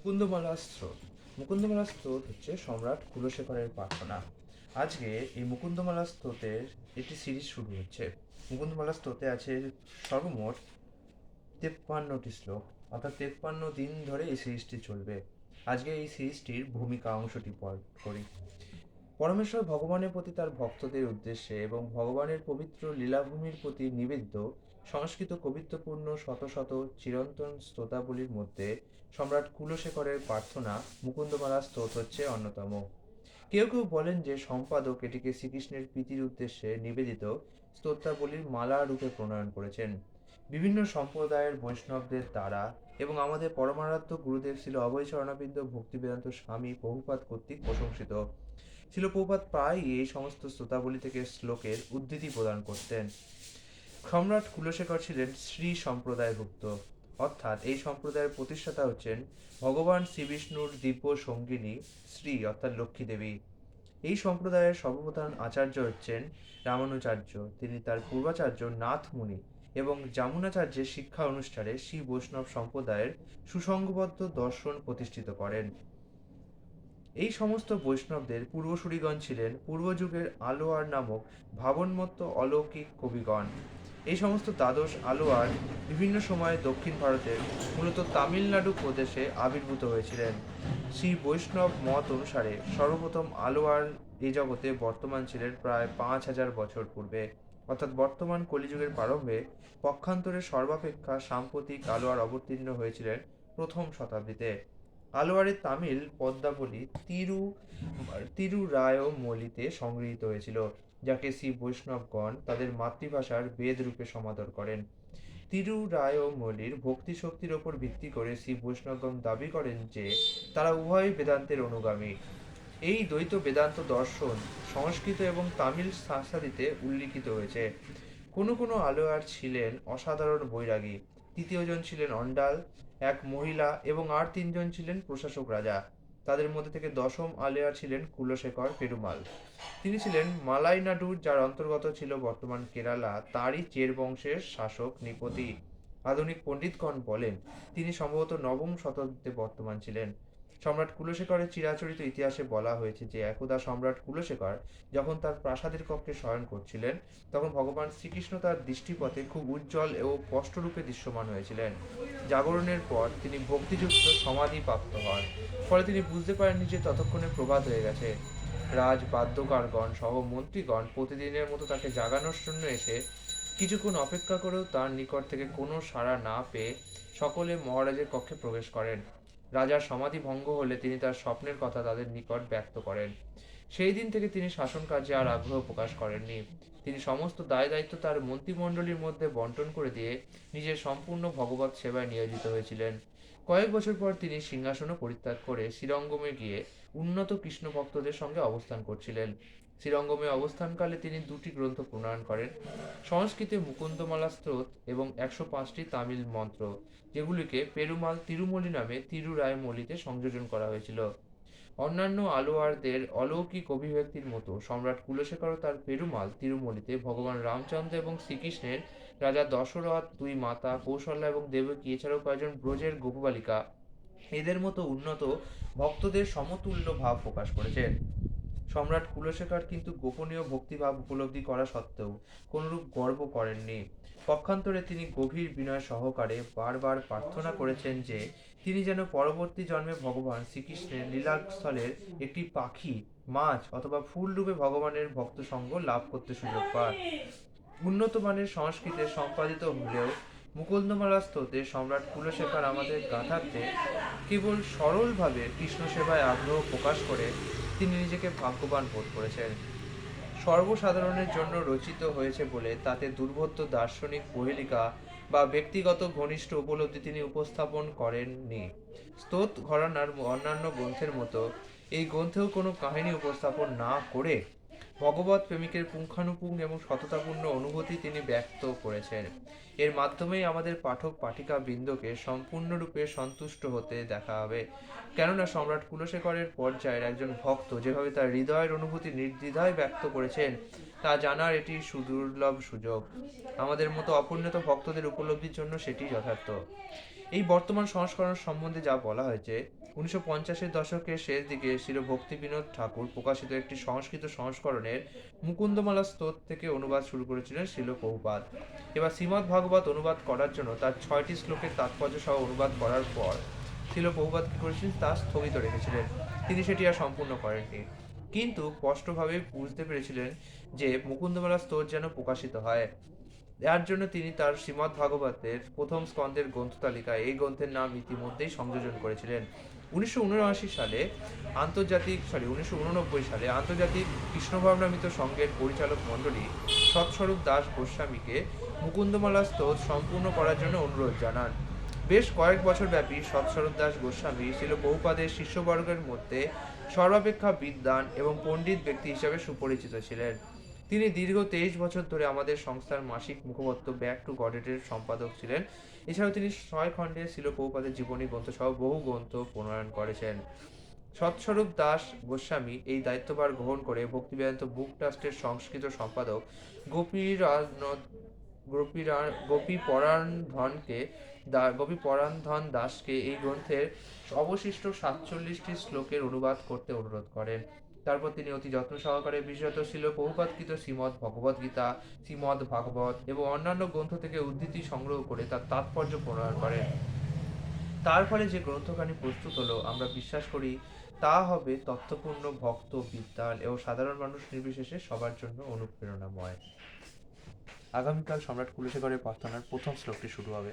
মুকুন্দমালা স্রোত। মুকুন্দমালা স্রোত হচ্ছে সম্রাট কুলশেখরের প্রার্থনা। আজকে এই মুকুন্দমালা স্রোতের একটি সিরিজ শুরু হচ্ছে। মুকুন্দমালা স্রোতে আছে সর্বমোট 53টি শ্লোক, অর্থাৎ 53 দিন ধরে এই সিরিজটি চলবে। আজকে এই সিরিজটির ভূমিকা অংশটি পাঠ করি। পরমেশ্বর ভগবানের প্রতি তার ভক্তদের উদ্দেশ্যে এবং ভগবানের পবিত্র লীলাভূমির প্রতি নিবেদিত সংস্কৃত কবিত্বপূর্ণ শত শত চিরন্তন স্তোত্রাবলীর মধ্যে সম্রাট কুলশেখরের প্রার্থনা মুকুন্দমালা স্তোত্র হচ্ছে অন্যতম। কেউ কেউ বলেন যে সম্পাদক এটিকে শ্রীকৃষ্ণের প্রীতির উদ্দেশ্যে নিবেদিত স্তোত্রাবলীর মালা রূপে প্রণয়ন করেছেন। বিভিন্ন সম্প্রদায়ের বৈষ্ণবদের দ্বারা এবং আমাদের পরমারাধ্য গুরুদেব ছিল অভয় চরণাবিন্দ ভক্তিবেদান্ত স্বামী প্রভুপাদ কর্তৃক প্রশংসিত। ছিল প্রভুপাদ প্রায়ই এই সমস্ত স্তোত্রাবলী থেকে শ্লোকের উদ্ধৃতি প্রদান করতেন। সম্রাট কুলশেখর ছিলেন শ্রী সম্প্রদায়ভুক্ত, অর্থাৎ এই সম্প্রদায়ের প্রতিষ্ঠাতা হচ্ছেন ভগবান শ্রীবিষ্ণুর দিব্য সঙ্গিনী শ্রী অর্থাৎ লক্ষ্মী দেবী। এই সম্প্রদায়ের সর্বপ্রধান আচার্য হচ্ছেন রামানুচার্য। তিনি তার পূর্বাচার্য নাথমুনি এবং যামুনাচার্যের শিক্ষা অনুসারে শ্রী বৈষ্ণব সম্প্রদায়ের সুসংঘবদ্ধ দর্শন প্রতিষ্ঠিত করেন। এই সমস্ত বৈষ্ণবদের পূর্বসূরিগণ ছিলেন পূর্বযুগের আলোয়ার নামক ভাবন্মত্ত অলৌকিক কবিগণ। এই সমস্ত দ্বাদশ আলোয়ার বিভিন্ন সময়ে দক্ষিণ ভারতের মূলত তামিলনাড়ু প্রদেশে আবির্ভূত হয়েছিলেন। শ্রী বৈষ্ণব মত অনুসারে সর্বপ্রথম আলোয়ার এই জগতে বর্তমান ছিলেন প্রায় 5000 বছর পূর্বে, অর্থাৎ বর্তমান কলিযুগের প্রারম্ভে। পক্ষান্তরে সর্বাপেক্ষা সাম্প্রতিক আলোয়ার অবতীর্ণ হয়েছিলেন প্রথম শতাব্দীতে। আলোয়ারের তামিল পদ্মাবলী তিরুরায়মলিতে সংগৃহীত হয়েছিল, যাকে শ্রী বৈষ্ণবগণ তাদের মাতৃভাষার বেদ রূপে সমাদর করেন। তিরুরায়মলির ভক্তি শক্তির ওপর ভিত্তি করে শ্রী বৈষ্ণবগণ দাবি করেন যে তারা উভয় বেদান্তের অনুগামী। এই দ্বৈত বেদান্ত দর্শন সংস্কৃত এবং তামিল শাস্ত্রাদিতে উল্লিখিত হয়েছে। কোনো কোনো আলোয়ার ছিলেন অসাধারণ বৈরাগী, তৃতীয়জন ছিলেন অন্ডাল, এক মহিলা এবং আর তিনজন ছিলেন প্রশাসক রাজা। তাদের মধ্যে থেকে দশম আলোয়ার ছিলেন কুলশেখর পেরুমাল। তিনি ছিলেন মালাইনাডুর, যার অন্তর্গত ছিল বর্তমান কেরালা। তাঁরই চের বংশের শাসক নৃপতি। আধুনিক পণ্ডিতগণ বলেন তিনি সম্ভবত নবম শতাব্দীতে বর্তমান ছিলেন। সম্রাট কুলশেখরের চিরাচরিত ইতিহাসে বলা হয়েছে যে একদা সম্রাট কুলশেখর যখন তার প্রাসাদের কক্ষে শয়ন করছিলেন, তখন ভগবান শ্রীকৃষ্ণ তার দৃষ্টিপথে খুব উজ্জ্বল ও স্পষ্টরূপে দৃশ্যমান হয়েছিলেন। জাগরণের পর তিনি ভক্তিযুক্ত সমাধি প্রাপ্ত হন। ফলে তিনি বুঝতে পারেননি যে ততক্ষণে প্রভাত হয়ে গেছে। রাজ বাদ্যকারগণ সহ মন্ত্রীগণ প্রতিদিনের মতো তাকে জাগানোর জন্য এসে কিছুক্ষণ অপেক্ষা করেও তার নিকট থেকে কোনো সাড়া না পেয়ে সকলে মহারাজের কক্ষে প্রবেশ করেন। রাজার সমাধি ভঙ্গ হলে তিনি তার স্বপ্নের কথা তাদের নিকট ব্যক্ত করেন। সেই দিন থেকে তিনি শাসন কার্যে আর আগ্রহ প্রকাশ করেননি। তিনি সমস্ত দায় দায়িত্ব তার মন্ত্রিমণ্ডলীর মধ্যে বন্টন করে দিয়ে নিজের সম্পূর্ণ ভগবত সেবায় নিয়োজিত হয়েছিলেন। কয়েক বছর পর তিনি সিংহাসনও পরিত্যাগ করে শ্রীরঙ্গমে গিয়ে উন্নত কৃষ্ণ ভক্তদের সঙ্গে অবস্থান করছিলেন। শ্রীরঙ্গমে অবস্থানকালে তিনি দুটি গ্রন্থ প্রণয়ন করেন, সংস্কৃতে মুকুন্দমালা স্তোত্র এবং 105টি তামিল মন্ত্র, যেগুলিকে পেরুমাল তিরুমলি নামে তিরুরায়মলিতে সংযোজন করা হয়েছিল। অন্যান্য আলোয়ারদের অলৌকিক অভিব্যক্তির মতো সম্রাট কুলশেখরও তার পেরুমাল তিরুমলিতে ভগবান রামচন্দ্র এবং শ্রীকৃষ্ণের, রাজা দশরথ, দুই মাতা কৌশল্যা এবং দেবকী, এছাড়াও কয়েকজন ব্রজের গোপবালিকা, এদের মতো উন্নত ভক্তদের সমতুল্য ভাব প্রকাশ করেছেন। সম্রাট কুলশেখর কিন্তু গোপনীয় ভক্তিভাব উপলব্ধি করা সত্ত্বেও কোনরূপ গর্ব করেননি। পক্ষান্তরে তিনি গভীর বিনয় সহকারে বারবার প্রার্থনা করেছেন যে তিনি যেন পরবর্তী জন্মে ভগবান শ্রীকৃষ্ণের লীলাস্থলের একটি পাখি, মাছ অথবা ফুল রূপে ভগবানের ভক্ত সঙ্গ লাভ করতে সুযোগ পান। উন্নত মানের সংস্কৃতে সম্পাদিত হলেও মুকুন্দমালা স্তোত্রে সম্রাট কুলশেখর আমাদের গাথার্থে কেবল সরলভাবে কৃষ্ণ সেবায় আগ্রহ প্রকাশ করে তিনি নিজেকে ভাগ্যবান বোধ করেছেন। সর্বসাধারণের জন্য রচিত হয়েছে বলে তাতে দুর্বোধ্য দার্শনিক প্রহেলিকা বা ব্যক্তিগত ঘনিষ্ঠ উপলব্ধি তিনি উপস্থাপন করেননি। স্তোত্র ঘরানার অন্যান্য গ্রন্থের মতো এই গ্রন্থেও কোনো কাহিনী উপস্থাপন না করে ভগবত প্রেমিকের পুঙ্খানুপুঙ্খ এবং সততাপূর্ণ অনুভূতি তিনি ব্যক্ত করেছেন। এর মাধ্যমেই আমাদের পাঠক পাঠিকা বৃন্দকে সম্পূর্ণরূপে সন্তুষ্ট হতে দেখা হবে। কেননা সম্রাট কুলশেখরের পর্যায়ের একজন ভক্ত যেভাবে তার হৃদয়ের অনুভূতি নির্দ্বিধায় ব্যক্ত করেছেন তা জানার এটি সুদুর্লভ সুযোগ। আমাদের মতো অপরিণত ভক্তদের উপলব্ধির জন্য সেটি যথার্থ। এই বর্তমান সংস্করণ সম্বন্ধে যা বলা হয়েছে, 1950-এর দশকের শেষ দিকে শ্রীল ভক্তিবিনোদ ঠাকুর প্রকাশিত একটি সংস্কৃত সংস্করণের মুকুন্দমালা স্তোত্র থেকে অনুবাদ শুরু করেছিলেন শ্রীল প্রভুপাদ। এবার শ্রীমদ্ ভাগবত অনুবাদ করার জন্য তার 6টি শ্লোকের তাৎপর্য সহ অনুবাদ করার পর শ্রীল প্রভুপাদ কি করেছিলেন, তা স্থগিত রেখেছিলেন। তিনি সেটি আর সম্পূর্ণ করেননি, কিন্তু স্পষ্টভাবে বুঝতে পেরেছিলেন যে মুকুন্দমালা স্তোত্র যেন প্রকাশিত হয়। এর জন্য তিনি তার শ্রীমদ্ ভাগবতের প্রথম স্কন্ধের গ্রন্থ তালিকায় এই গ্রন্থের নাম ইতিমধ্যেই সংযোজন করেছিলেন। 1979 সালে 1989 সালে আন্তর্জাতিক কৃষ্ণভাবনামৃত সংঘের পরিচালক মণ্ডলী সৎস্বরূপ দাস গোস্বামীকে মুকুন্দমালা স্তোত্র সম্পূর্ণ করার জন্য অনুরোধ জানান। বেশ কয়েক বছর ব্যাপী সৎস্বরূপ দাস গোস্বামী ছিল বহুপাদের শিষ্যবর্গের মধ্যে সর্বাপেক্ষা বিদ্বান এবং পণ্ডিত ব্যক্তি হিসাবে সুপরিচিত ছিলেন। তিনি দীর্ঘ 23 বছর ধরে আমাদের সংস্থার মাসিক মুখপত্র ব্যাক টু গডেটের সম্পাদক ছিলেন। এছাড়াও তিনি 6 খণ্ডে শ্রীল প্রভুপাদের জীবনী গ্রন্থ সহ বহু গ্রন্থ প্রণয়ন করেছেন। সৎস্বরূপ দাস গোস্বামী এই দায়িত্বভার গ্রহণ করে ভক্তিবেদান্ত বুক ট্রাস্টের সংস্কৃত সম্পাদক গোপীপরায়ণ দাসকে এই গ্রন্থের অবশিষ্ট 47টি শ্লোকের অনুবাদ করতে অনুরোধ করেন। তারপর তিনি অতি যত্ন সহকারে বিশেষত শ্রীল প্রভুপাদকৃত শ্রীমদ্ ভগবদ্গীতা, শ্রীমদ্ ভাগবত এবং অন্যান্য গ্রন্থ থেকে উদ্ধৃতি সংগ্রহ করে তার তাৎপর্য প্রণয়ন করেন। তার ফলে যে গ্রন্থখানি প্রস্তুত হলো, আমরা বিশ্বাস করি তা হবে তত্ত্বপূর্ণ, ভক্ত, বিদ্বান এবং সাধারণ মানুষ নির্বিশেষে সবার জন্য অনুপ্রেরণাময়। আগামীকাল সম্রাট কুলশেখরের প্রার্থনার প্রথম শ্লোকটি শুরু হবে।